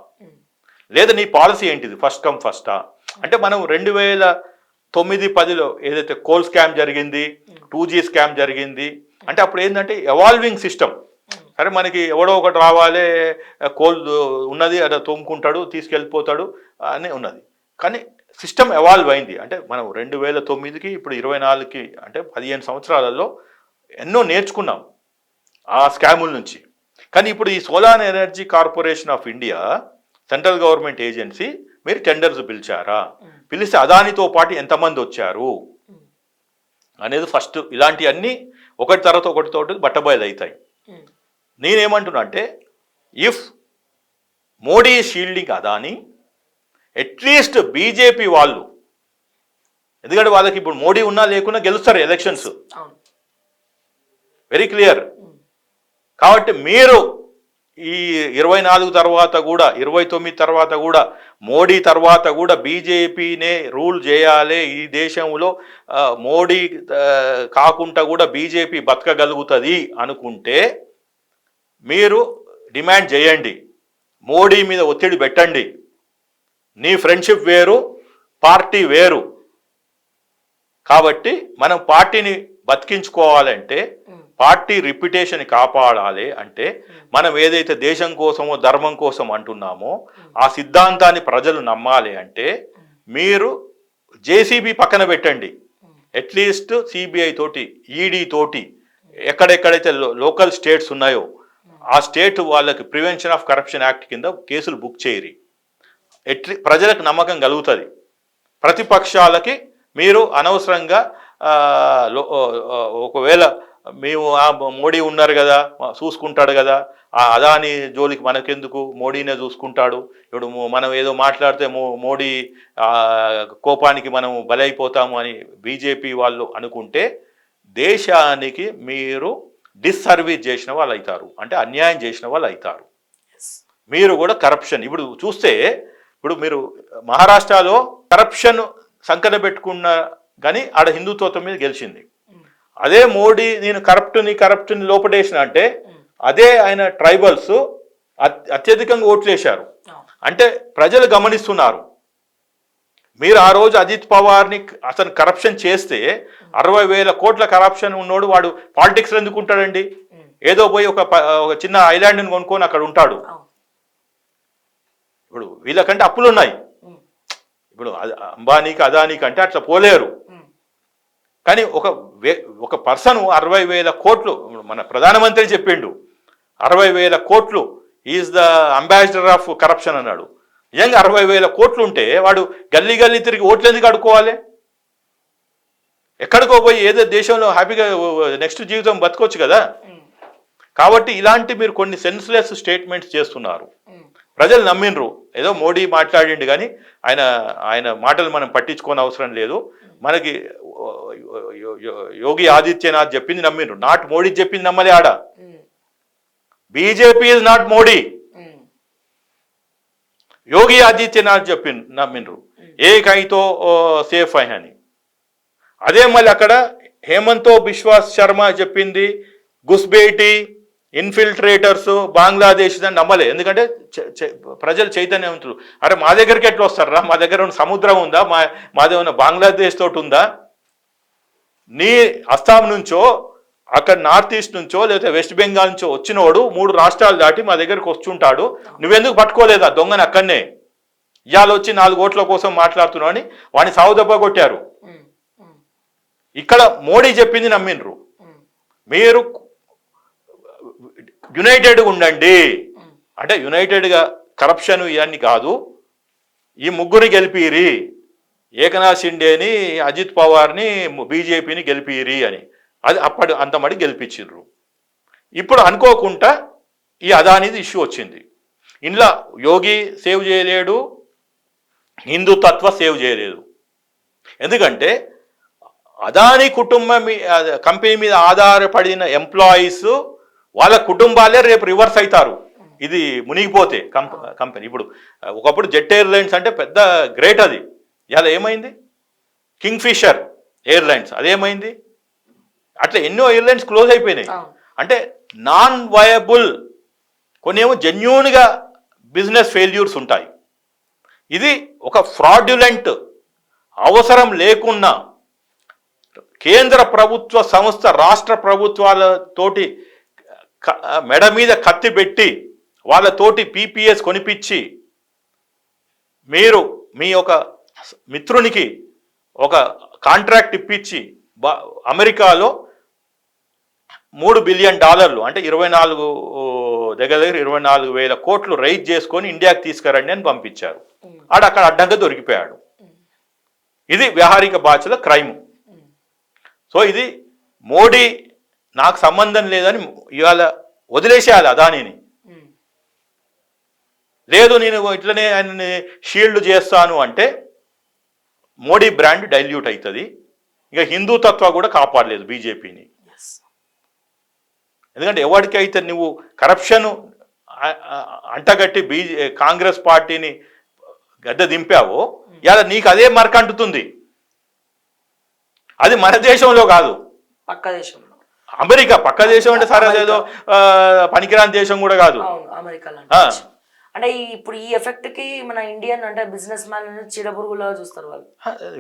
లేదా, నీ పాలసీ ఏంటిది, ఫస్ట్ కమ్ ఫస్టా? అంటే మనం 2009-10లో ఏదైతే కోల్ స్కామ్ జరిగింది, 2G స్కామ్ జరిగింది, అంటే అప్పుడు ఏంటంటే ఎవాల్వింగ్ సిస్టమ్. సరే మనకి ఎవడో ఒకటి రావాలి, కోల్ ఉన్నది అలా తోముకుంటాడు తీసుకెళ్ళిపోతాడు అని ఉన్నది. కానీ సిస్టమ్ ఎవాల్వ్ అయింది. అంటే మనం 2009కి ఇప్పుడు 24కి అంటే 15 సంవత్సరాలలో ఎన్నో నేర్చుకున్నాం ఆ స్కాముల నుంచి. కానీ ఇప్పుడు ఈ solar energy corporation of India central government agency, మీరు టెండర్స్ పిలిచారా, పిలిస్తే అదానితో పాటు ఎంతమంది వచ్చారు అనేది ఫస్ట్. ఇలాంటివన్నీ ఒకటి తర్వాత ఒకటితో బట్టబయలు అవుతాయి. నేనేమంటున్నా అంటే if Modi shielding Adani, at least BJP వాళ్ళు, ఎందుకంటే వాళ్ళకి ఇప్పుడు మోడీ ఉన్నా లేకున్నా గెలుస్తారు ఎలక్షన్స్, వెరీ క్లియర్. కాబట్టి మీరు ఈ 24 తర్వాత కూడా 29 తర్వాత కూడా మోడీ తర్వాత కూడా బీజేపీనే రూల్ చేయాలి ఈ దేశంలో, మోడీ కాకుండా కూడా బీజేపీ బతకగలుగుతుంది అనుకుంటే మీరు డిమాండ్ చేయండి, మోడీ మీద ఒత్తిడి పెట్టండి. నీ ఫ్రెండ్షిప్ వేరు, పార్టీ వేరు. కాబట్టి మనం పార్టీని బతికించుకోవాలంటే, పార్టీ రిప్యుటేషన్ కాపాడాలి అంటే, మనం ఏదైతే దేశం కోసమో ధర్మం కోసం అంటున్నామో ఆ సిద్ధాంతాన్ని ప్రజలు నమ్మాలి అంటే మీరు జేసీబీ పక్కన పెట్టండి, అట్లీస్ట్ సిబిఐ తోటి, ఈడీ తోటి, ఎక్కడెక్కడైతే లోకల్ స్టేట్స్ ఉన్నాయో ఆ స్టేట్ వాళ్ళకి ప్రివెన్షన్ ఆఫ్ కరప్షన్ యాక్ట్ కింద కేసులు బుక్ చేయరి. ప్రజలకు నమ్మకం కలుగుతుంది. ప్రతిపక్షాలకి మీరు అనవసరంగా ఒకవేళ మేము మోడీ ఉన్నారు కదా చూసుకుంటాడు కదా, ఆ అదాని జోలికి మనకెందుకు, మోడీనే చూసుకుంటాడు, ఇప్పుడు మనం ఏదో మాట్లాడితే మోడీ కోపానికి మనం బలైపోతాము అని బీజేపీ వాళ్ళు అనుకుంటే దేశానికి మీరు డిస్సర్వీస్ చేసిన వాళ్ళు అవుతారు, అంటే అన్యాయం చేసిన వాళ్ళు అవుతారు. మీరు కూడా కరప్షన్ ఇప్పుడు చూస్తే, ఇప్పుడు మీరు మహారాష్ట్రలో కరప్షన్ సంకట పెట్టుకున్న కానీ ఆడ హిందుత్వం మీద గెలిచింది. అదే మోడీ నేను కరప్ట్ని లోపడేసిన అంటే అదే ఆయన ట్రైబల్స్ అత్యధికంగా ఓట్లేశారు. అంటే ప్రజలు గమనిస్తున్నారు. మీరు ఆ రోజు అజిత్ పవార్ని అతను కరప్షన్ చేస్తే 60,000 కోట్ల కరప్షన్ ఉన్నోడు వాడు పాలిటిక్స్ ఎందుకు ఉంటాడండి? ఏదో పోయి ఒక చిన్న ఐలాండ్ని కొనుక్కొని అక్కడ ఉంటాడు. ఇప్పుడు వీళ్ళకంటే అప్పులు ఉన్నాయి. ఇప్పుడు అంబానీకి అదానీకి అంటే అట్లా పోలేరు. కానీ ఒక పర్సన్ 60,000 కోట్లు, మన ప్రధానమంత్రి చెప్పిండు 60,000 కోట్లు is the ambassador of corruption అన్నాడు. నిజంగా 60,000 కోట్లు ఉంటే వాడు గల్లీ గల్లీ తిరిగి ఓట్లు ఎందుకు అడుకోవాలి? ఎక్కడికో పోయి ఏదో దేశంలో హ్యాపీగా నెక్స్ట్ జీవితం బతకొచ్చు కదా. కాబట్టి ఇలాంటి మీరు కొన్ని సెన్స్లెస్ స్టేట్మెంట్స్ చేస్తున్నారు. ప్రజలు నమ్మినరు, ఏదో మోడీ మాట్లాడిండు కానీ ఆయన మాటలు మనం పట్టించుకోని అవసరం లేదు. మనకి యోగి ఆదిత్యనాథ్ చెప్పింది నమ్మినరు, నాట్ మోడీ చెప్పింది నమ్మలే. ఆడ BJP is not Modi, Yogi Adityanath నమ్మినరు ఏకైతో సేఫ్ అని. అదే మళ్ళీ అక్కడ హేమంతో బిశ్వాస్ శర్మ చెప్పింది, గుస్బేటి ఇన్ఫిల్ట్రేటర్స్ బంగ్లాదేశ్ అని నమ్మలే. ఎందుకంటే ప్రజలు చైతన్యవంతులు. అరే మా దగ్గరికి ఎట్లా వస్తారా, మా దగ్గర ఉన్న సముద్రం ఉందా, మాదేమన్నా బంగ్లాదేశ్ తోటి ఉందా, నీ అస్సాం నుంచో అక్కడ నార్త్ ఈస్ట్ నుంచో లేకపోతే వెస్ట్ బెంగాల్ నుంచో వచ్చినోడు 3 రాష్ట్రాలు దాటి మా దగ్గరకు వచ్చుంటాడు, నువ్వెందుకు పట్టుకోలేదా దొంగని అక్కడనే, ఇవాళ వచ్చి 4 ఓట్ల కోసం మాట్లాడుతున్నావు అని వాడిని సావుదెబ్బ కొట్టారు. ఇక్కడ మోడీ చెప్పింది నమ్మిండ్రు. మీరు యునైటెడ్గా ఉండండి అంటే యునైటెడ్గా కరప్షన్ ఇవన్నీ కాదు, ఈ ముగ్గురిని గెలిపిరి, ఏకనాథ్ షిండేని, అజిత్ పవార్ని, బీజేపీని గెలిపిరి అని. అది అంతమడి గెలిపించిండ్రు. ఇప్పుడు అనుకోకుండా ఈ అదానిది ఇష్యూ వచ్చింది. ఇంట్లో యోగి సేవ్ చేయలేడు, హిందుతత్వ సేవ్ చేయలేదు. ఎందుకంటే అదాని కుటుంబం కంపెనీ మీద ఆధారపడిన ఎంప్లాయీస్ వాళ్ళ కుటుంబాలే రేపు రివర్స్ అవుతారు ఇది మునిగిపోతే కంపెనీ. ఇప్పుడు ఒకప్పుడు జెట్ ఎయిర్లైన్స్ అంటే పెద్ద గ్రేట్, అది ఇలా ఏమైంది? కింగ్ ఫిషర్ ఎయిర్లైన్స్ అదేమైంది? అట్లా ఎన్నో ఎయిర్లైన్స్ క్లోజ్ అయిపోయినాయి. అంటే నాన్ వయబుల్, కొన్ని ఏమో జెన్యూన్గా బిజినెస్ ఫెయిల్యూర్స్ ఉంటాయి. ఇది ఒక ఫ్రాడ్యులెంట్, అవసరం లేకున్నా కేంద్ర ప్రభుత్వ సంస్థ రాష్ట్ర ప్రభుత్వాలతోటి మెడ మీద కత్తి పెట్టి వాళ్ళతోటి పీపీఎస్ కొనిపించి మీరు మీ ఒక మిత్రునికి ఒక కాంట్రాక్ట్ ఇప్పించి అమెరికాలో $3 బిలియన్ అంటే 24,000 కోట్లు రైజ్ చేసుకొని ఇండియాకి తీసుకురండి అని పంపించారు. అక్కడ అడ్డంగా దొరికిపోయాడు. ఇది వ్యవహారిక భాషలో క్రైమ్. సో ఇది మోడీ నాకు సంబంధం లేదని ఇవాళ వదిలేసేయాలి అదానిని. లేదు నేను ఇట్లనే ఆయన్ని షీల్డ్ చేస్తాను అంటే మోడీ బ్రాండ్ డైల్యూట్ అవుతుంది. ఇక హిందూతత్వ కూడా కాపాడలేదు బీజేపీని. ఎందుకంటే ఎవరికైతే నువ్వు కరప్షన్ అంటగట్టి కాంగ్రెస్ పార్టీని గద్దె దింపావో ఇలా నీకు అదే మార్క్ అంటుతుంది. అది మన దేశంలో కాదు, పక్క దేశంలో, అమెరికా. పక్క దేశం అంటే సరే ఏదో పనికిరాని దేశం కూడా కాదు, అమెరికాలో. అంటే ఇప్పుడు ఈ ఎఫెక్ట్ కి మన ఇండియన్ అంటే బిజినెస్ మ్యాన్ చీడపురుగులా చూస్తారు వాళ్ళు.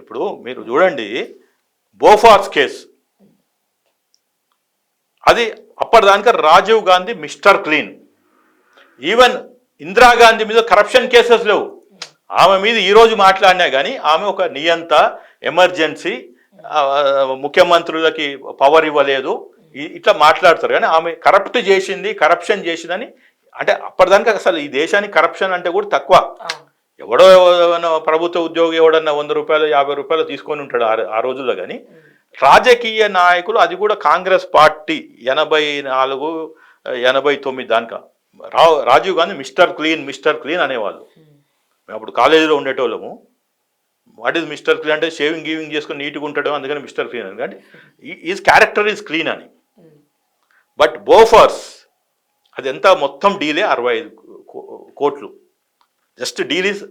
ఇప్పుడు మీరు చూడండి బోఫార్స్ కేసు, అది అప్పటిదానిక Rajiv Gandhi Mr clean. Even Indira Gandhi మీద కరప్షన్ కేసెస్ లేవు. ఆమె మీద ఈరోజు మాట్లాడినా కానీ ఆమె ఒక నియంత, ఎమర్జెన్సీ, ముఖ్యమంత్రులకి పవర్ ఇవ్వలేదు, ఇట్లా మాట్లాడతారు. కానీ ఆమె కరప్షన్ చేసిందని అంటే అప్పటిదానికి అసలు ఈ దేశానికి కరప్షన్ అంటే కూడా తక్కువ. ఎవడో ప్రభుత్వ ఉద్యోగి ఎవడన్నా ₹100, ₹50 తీసుకొని ఉంటాడు ఆ రోజుల్లో. కానీ రాజకీయ నాయకులు, అది కూడా కాంగ్రెస్ పార్టీ 84, 89 దానిక రాజీవ్ గాంధీ మిస్టర్ క్లీన్ అనేవాళ్ళు. మేము అప్పుడు కాలేజీలో ఉండేటోళ్ళము. వాట్ ఈజ్ మిస్టర్ క్లీన్ అంటే షేవింగ్ గీవింగ్ చేసుకొని నీట్గా ఉంటాడు, అందుకని మిస్టర్ క్లీన్ అని. అంటే ఈజ్ క్యారెక్టర్ ఈజ్ క్లీన్ అని. బట్ బోఫర్స్ అది ఎంత మొత్తం డీలే 65 కోట్లు. Just deal is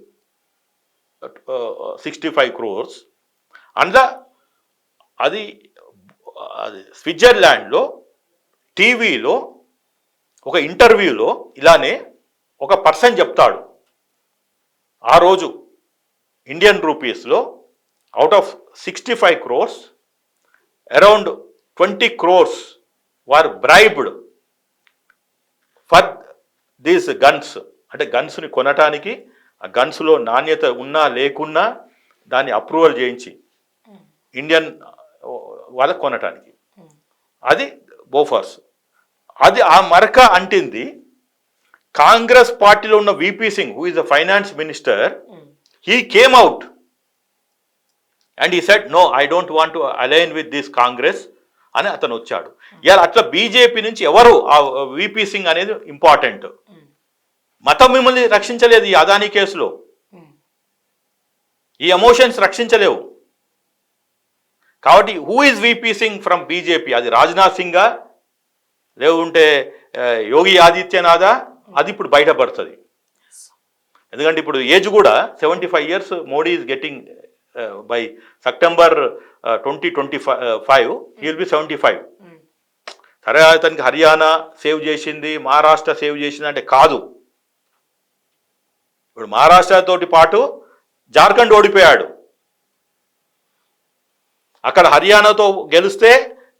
65 crores. అందులో అది స్విట్జర్లాండ్లో టీవీలో ఒక ఇంటర్వ్యూలో ఇలానే ఒక పర్సన్ చెప్తాడు, ఆ రోజు ఇండియన్ రూపీస్లో out of 65 crores around 20 crores were bribed for these guns. అంటే గన్స్ని కొనటానికి, ఆ గన్స్లో నాణ్యత ఉన్నా లేకున్నా దాన్ని అప్రూవల్ చేయించి ఇండియన్ వాళ్ళకి కొనటానికి. అది బోఫర్స్. అది ఆ మరక అంటింది కాంగ్రెస్ పార్టీలో ఉన్న VP Singh, who is the finance minister. He came out and he said no, I don't want to align with this Congress అని అతను వచ్చాడు. ఇలా అట్లా బీజేపీ నుంచి ఎవరు, ఆ విపి సింగ్ అనేది ఇంపార్టెంట్. మతం మిమ్మల్ని రక్షించలేదు ఈ అదానీ కేసులో, ఈ ఎమోషన్స్ రక్షించలేవు. కాబట్టి who is VP Singh from BJP? అది రాజ్నాథ్ సింగా లేకుంటే యోగి ఆదిత్యనాథా? అది ఇప్పుడు బయటపడుతుంది. ఎందుకంటే ఇప్పుడు ఏజ్ కూడా 75 years. Modi is getting by September 2025 he will be 75. సరే అతనికి హర్యానా సేవ్ చేసింది, మహారాష్ట్ర సేవ్ చేసింది అంటే కాదు. ఇప్పుడు మహారాష్ట్ర తోటి పాటు జార్ఖండ్ ఓడిపోయాడు. అక్కడ హర్యానాతో గెలిస్తే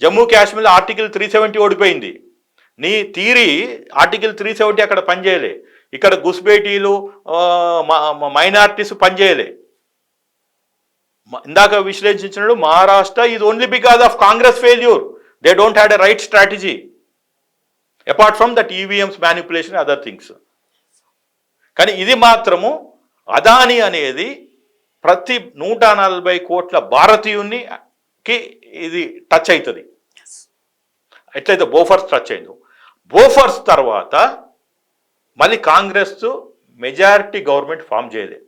జమ్మూ కాశ్మీర్ ఆర్టికల్ 370 ఓడిపోయింది. నీ థీరీ ఆర్టికల్ 370 అక్కడ పనిచేయలే. ఇక్కడ గుస్బేటీలు మైనారిటీస్ పనిచేయలే. ఇందాక విశ్లేషించినప్పుడు Maharashtra is only because of Congress failure. They don't had a right strategy apart from that EVMs manipulation other things. కానీ ఇది మాత్రము అదానీ అనేది ప్రతి 140 కోట్ల భారతీయునికి ఇది టచ్ అవుతుంది. ఎట్లయితే బోఫర్స్ టచ్ అయిందో, బోఫర్స్ తర్వాత మళ్ళీ కాంగ్రెస్ మెజారిటీ గవర్నమెంట్ ఫామ్ చేయలేదు.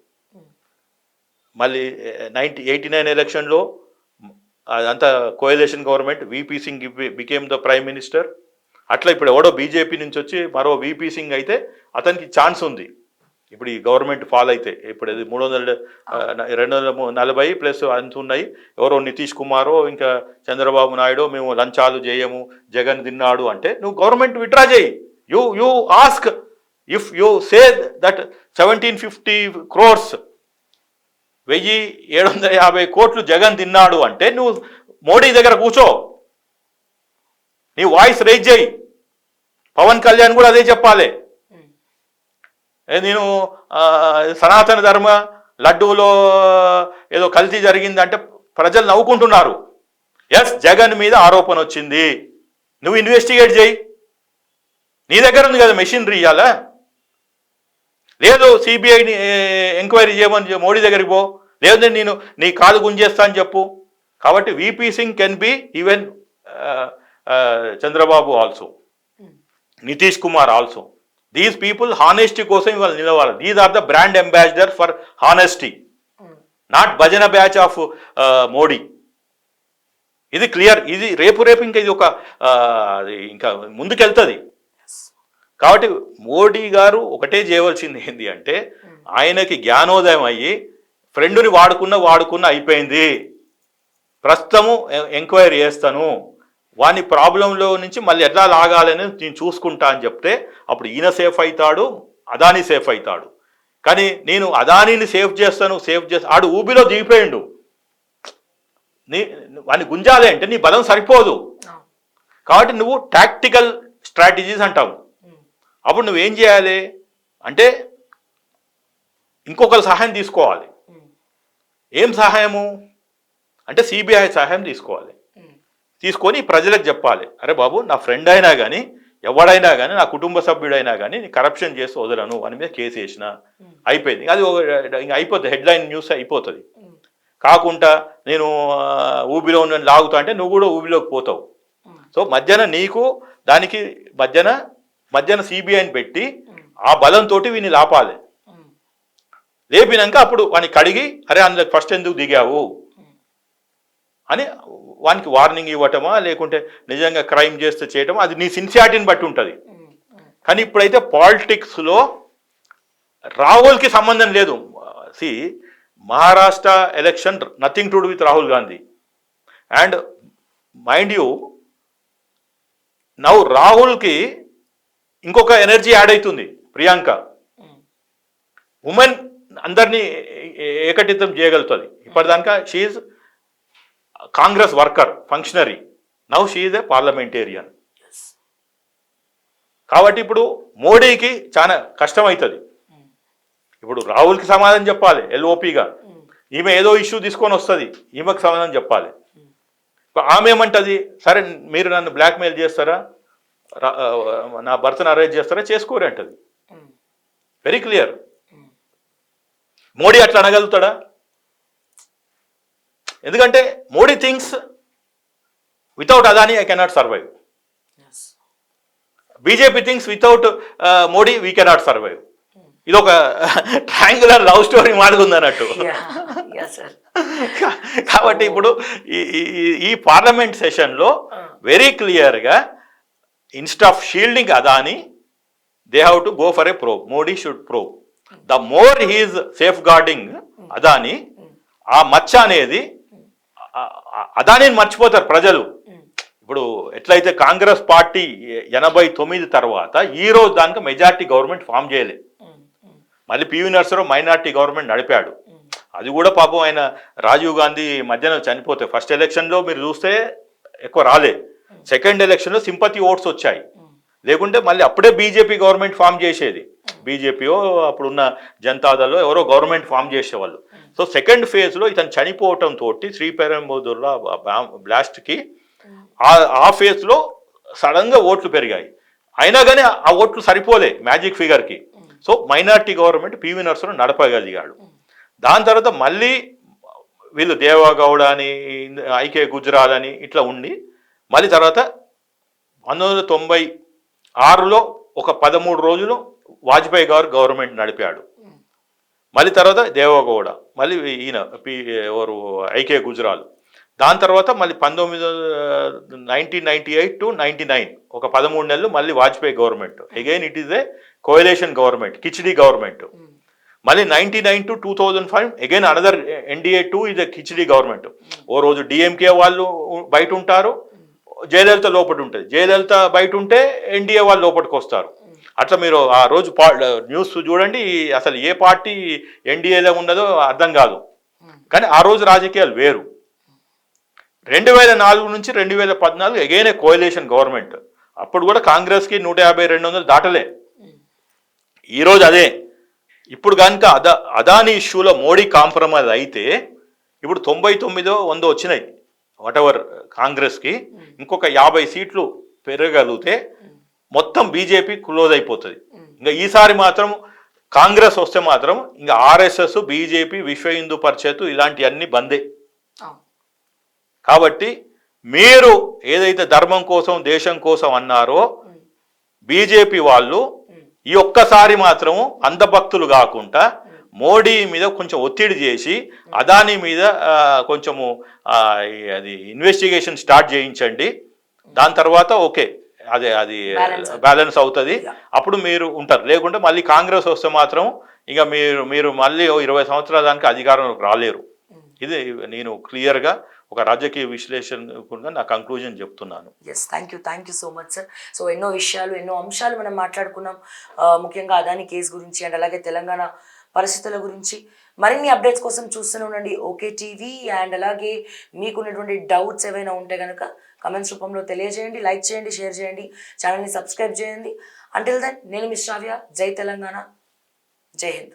మళ్ళీ 1989 ఎలక్షన్లో అదంతా coalition government, VP Singh became the prime minister. అట్లా ఇప్పుడు ఎవడో బీజేపీ నుంచి వచ్చి మరో విపి సింగ్ అయితే అతనికి ఛాన్స్ ఉంది ఇప్పుడు ఈ గవర్నమెంట్ ఫాల్ అయితే. ఇప్పుడు అది 240 ప్లస్ అంత ఉన్నాయి. ఎవరో నితీష్ కుమారో ఇంకా చంద్రబాబు నాయుడు మేము లంచాలు చేయము, జగన్ తిన్నాడు అంటే నువ్వు గవర్నమెంట్ విత్డ్రా చేయి. You ask if you say that 1750 crores 1750 కోట్లు జగన్ తిన్నాడు అంటే నువ్వు మోడీ దగ్గర కూర్చో, నీ వాయిస్ రైజ్ చేయి. పవన్ కళ్యాణ్ కూడా అదే చెప్పాలి. నేను సనాతన ధర్మ లడ్డూలో ఏదో కల్తీ జరిగిందంటే ప్రజలు నవ్వుకుంటున్నారు. ఎస్, జగన్ మీద ఆరోపణ వచ్చింది, నువ్వు ఇన్వెస్టిగేట్ చేయి. నీ దగ్గర ఉంది కదా మెషినరీ ఇవ్వాలా? లేదు సిబిఐని ఎంక్వైరీ చేయమని మోడీ దగ్గరికి పో, లేదంటే నేను నీ కాలు గుంజేస్తా అని చెప్పు. కాబట్టి VP Singh can be even Chandrababu also, Nitish Kumar also. These people honesty కోసం ఇవాళ నిలవాలి. These are the brand ambassador for honesty, not bhajan batch of Modi. ఇది క్లియర్. ఇది రేపు ఇంకా ఇది ఒక ఇంకా ముందుకెళ్తుంది. కాబట్టి మోడీ గారు ఒకటే చేయవలసింది ఏంటి అంటే, ఆయనకి జ్ఞానోదయం అయ్యి ఫ్రెండ్ని వాడుకున్న అయిపోయింది, ప్రస్తుతము ఎంక్వైరీ చేస్తాను, వాని ప్రాబ్లంలో నుంచి మళ్ళీ ఎట్లా లాగాలని నేను చూసుకుంటా అని చెప్తే అప్పుడు ఈయన సేఫ్ అవుతాడు, అదానీ సేఫ్ అవుతాడు. కానీ నేను అదానీని సేఫ్ చేస్తాను ఆడు ఊబిలో దిగిపోయిండు. వాడిని గుంజాలి అంటే నీ బలం సరిపోదు. కాబట్టి నువ్వు టాక్టికల్ స్ట్రాటజీస్ అంటావు. అప్పుడు నువ్వేం చేయాలి అంటే ఇంకొకరి సహాయం తీసుకోవాలి. ఏం సహాయము అంటే సిబిఐ సహాయం తీసుకోవాలి. తీసుకొని ప్రజలకు చెప్పాలి, అరే బాబు నా ఫ్రెండ్ అయినా కానీ ఎవడైనా కానీ నా కుటుంబ సభ్యుడైనా కానీ నీ కరప్షన్ చేసి వదలను అని మీద కేసు వేసిన అయిపోయింది. అది ఇంకా అయిపోతుంది, హెడ్లైన్ న్యూస్ అయిపోతుంది. కాకుండా నేను ఊబిలో ఉన్న లాగుతా అంటే నువ్వు కూడా ఊబిలోకి పోతావు. సో మధ్యాహ్న నీకు దానికి మధ్యాహ్న సిబిఐని పెట్టి ఆ బలంతో వీని లాపాలి. లేపినాక అప్పుడు వాడిని కడిగి అరే అందులో ఫస్ట్ ఎందుకు దిగావు అని వానికి వార్నింగ్ ఇవ్వటమా, లేకుంటే నిజంగా క్రైమ్ చేస్తే చేయటమా, అది నీ సిన్సియారిటీని బట్టి ఉంటుంది. కానీ ఇప్పుడైతే పాలిటిక్స్లో రాహుల్కి సంబంధం లేదు. See Maharashtra election nothing to do with Rahul Gandhi. And mind you now రాహుల్కి ఇంకొక ఎనర్జీ యాడ్ అవుతుంది, ప్రియాంక. ఉమెన్ అందరినీ ఏకటితం చేయగలుగుతుంది. ఇప్పటిదాకా she Congress worker, functionary. Now she is a parliamentarian. కాబట్టి ఇప్పుడు మోడీకి చాలా కష్టం అవుతుంది. ఇప్పుడు రాహుల్కి సమాధానం చెప్పాలి ఎల్ఓపిగా. ఈమె ఏదో ఇష్యూ తీసుకొని వస్తుంది, ఈమెకు సమాధానం చెప్పాలి. ఆమె ఏమంటుంది, సరే మీరు నన్ను బ్లాక్మెయిల్ చేస్తారా, నా భర్తను అరెస్ట్ చేస్తారా, చేసుకోరు అంటది. Very clear. మోడీ అట్లా అనగలుగుతాడా? ఎందుకంటే Modi things without Adani I cannot survive. BJP things without Modi we cannot survive. ఇది ఒక ట్రయాంగులర్ లవ్ స్టోరీ మాడుకుంది అన్నట్టు. కాబట్టి ఇప్పుడు ఈ పార్లమెంట్ సెషన్లో వెరీ క్లియర్గా instead of shielding Adani they have to go for a probe. Modi should probe. The more he's safeguarding Adani, ఆ మచ్చ అనేది అదానీని మర్చిపోతారు ప్రజలు. ఇప్పుడు ఎట్లయితే కాంగ్రెస్ పార్టీ 89 తర్వాత ఈ రోజు దానికి మెజార్టీ గవర్నమెంట్ ఫామ్ చేయలేదు. మళ్ళీ పివి నరసింహరావు మైనార్టీ గవర్నమెంట్ నడిపాడు. అది కూడా పాపం ఆయన రాజీవ్ గాంధీ మధ్యన చనిపోతే ఫస్ట్ ఎలక్షన్లో మీరు చూస్తే ఎక్కువ రాలే, సెకండ్ ఎలక్షన్లో సింపతి ఓట్స్ వచ్చాయి. లేకుంటే మళ్ళీ అప్పుడే బీజేపీ గవర్నమెంట్ ఫామ్ చేసేది. బీజేపీయో అప్పుడున్న జనతాదళో ఎవరో గవర్నమెంట్ ఫామ్ చేసేవాళ్ళు. సో సెకండ్ ఫేజ్లో ఇతను చనిపోవటం తోటి శ్రీపెరంబదూర్లో బ్లాస్ట్కి ఆ ఫేజ్లో సడన్గా ఓట్లు పెరిగాయి. అయినా కానీ ఆ ఓట్లు సరిపోలే magic ఫిగర్కి. So minority government PV Narasimharao నడపగలిగాడు. దాని తర్వాత మళ్ళీ వీళ్ళు దేవగౌడ అని ఐకే గుజరాల్ అని ఇట్లా ఉండి మళ్ళీ తర్వాత 1996లో ఒక 13 రోజులు వాజ్పేయి గారు గవర్నమెంట్ నడిపాడు. మళ్ళీ తర్వాత దేవగౌడ, మళ్ళీ ఈయన ఎవరు ఐకే గుజరాల్. దాని తర్వాత మళ్ళీ 1998 to 99 ఒక 13 నెలలు మళ్ళీ Vajpayee government. Again it is a coalition government, khichdi government. మళ్ళీ 99 to 2005 అగైన్ అనదర్ ఎన్డీఏ 2 ఇది కిచిడి గవర్నమెంట్. ఓ రోజు డిఎంకే వాళ్ళు బయట ఉంటారు, జయలలిత లోపల ఉంటుంది. జయలలిత బయట ఉంటే ఎన్డీఏ వాళ్ళు లోపలికి వస్తారు. అట్లా మీరు ఆ రోజు న్యూస్ చూడండి, అసలు ఏ పార్టీ ఎన్డీఏలో ఉన్నదో అర్థం కాదు. కానీ ఆ రోజు రాజకీయాలు వేరు. 2004 నుంచి 2014 అగైన్ ఏ కోయలేషన్ గవర్నమెంట్. అప్పుడు కూడా కాంగ్రెస్కి 150-200 దాటలే. ఈరోజు అదే. ఇప్పుడు కనుక అదానీ ఇష్యూలో మోడీ కాంప్రమైజ్ అయితే ఇప్పుడు 99-100 వచ్చినాయి వాటెవర్ కాంగ్రెస్కి. ఇంకొక 50 సీట్లు పెరగలిగితే మొత్తం బీజేపీ క్లోజ్ అయిపోతుంది. ఇంకా ఈసారి మాత్రం కాంగ్రెస్ వస్తే మాత్రం ఇంకా ఆర్ఎస్ఎస్, బీజేపీ, విశ్వ హిందూ పరిషత్ ఇలాంటివన్నీ బందే. కాబట్టి మీరు ఏదైతే ధర్మం కోసం దేశం కోసం అన్నారో బీజేపీ వాళ్ళు ఈ ఒక్కసారి మాత్రము అంధభక్తులు కాకుండా మోడీ మీద కొంచెం ఒత్తిడి చేసి అదానీ మీద కొంచెము అది ఇన్వెస్టిగేషన్ స్టార్ట్ చేయించండి. దాని తర్వాత ఓకే అది బ్యాలెన్స్ అవుతుంది, అప్పుడు మీరు ఉంటారు. లేకుంటే మళ్ళీ కాంగ్రెస్ వస్తే మాత్రం ఇక మీరు మళ్ళీ 20 సంవత్సరాల దానికి అధికారంలోకి రాలేరు. ఇది నేను క్లియర్గా ఒక రాజకీయ విశ్లేషణ నా కంక్లూజన్ చెప్తున్నాను. Yes, thank you so much sir. So ఎన్నో విషయాలు, ఎన్నో అంశాలు మనం మాట్లాడుకున్నాం, ముఖ్యంగా అదాని కేసు గురించి అండ్ అలాగే తెలంగాణ పరిస్థితుల గురించి. మరిన్ని అప్డేట్స్ కోసం చూస్తూనే ఉండండి ఓకే టీవీ. అండ్ అలాగే మీకున్నటువంటి డౌట్స్ ఏవైనా ఉంటే కనుక కమెంట్స్ రూపంలో తెలియజేయండి, లైక్ చేయండి, షేర్ చేయండి, ఛానల్ని సబ్స్క్రైబ్ చేయండి. అంటిల్ దెన్ నేను మీ శ్రావ్య. జై తెలంగాణ, జై హింద్.